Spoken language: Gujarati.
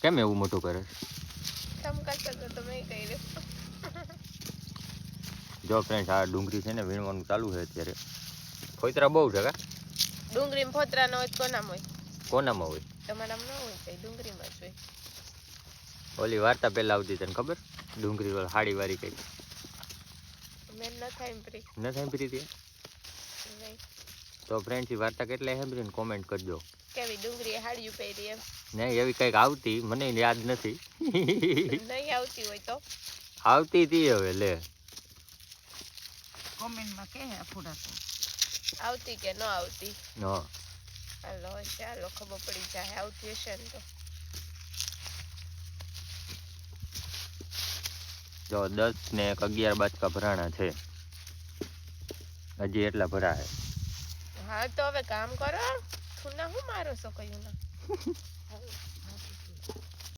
કેમ એવું મોટું કરે કામ કરતો તો તમે કર્યું જો ફ્રેન્ડ આ ડુંગળી છે ને વીણવાનું ચાલુ છે અત્યારે ફોતરા બહુ છે કા ડુંગળી ફોતરા નો હોય કોનામાં હોય કોનામાં હોય તમારામાં ન હોય કઈ ડુંગળીમાં જ હોય ઓલી વાર્તા પહેલા આવતી તને ખબર ડુંગળી વાળી હાડી વાળી કઈ મેં ન સાંભળી ન સાંભળી હતી નહીં તો ફ્રેન્ડ ની વાર્તા કેટલા સાંભળીને કોમેન્ટ કરજો કેવી ડુંગળી હાડિયું પહેરી એમ નહીં એવી કંઈક આવતી મને યાદ નથી નહીં આવતી હોય તો આવતી હતી હવે લે કોમેન્ટમાં કે ફૂડા તો આવતી કે ન આવતી હા હાલો ચાલો ખબર પડી જાય આવતી હશે ને તો જો 10 ને 11 બાચકા ભરાણા છે હજી એટલા ભરા છે હા તો હવે કામ કરો તું ના હું મારો છો કયું ના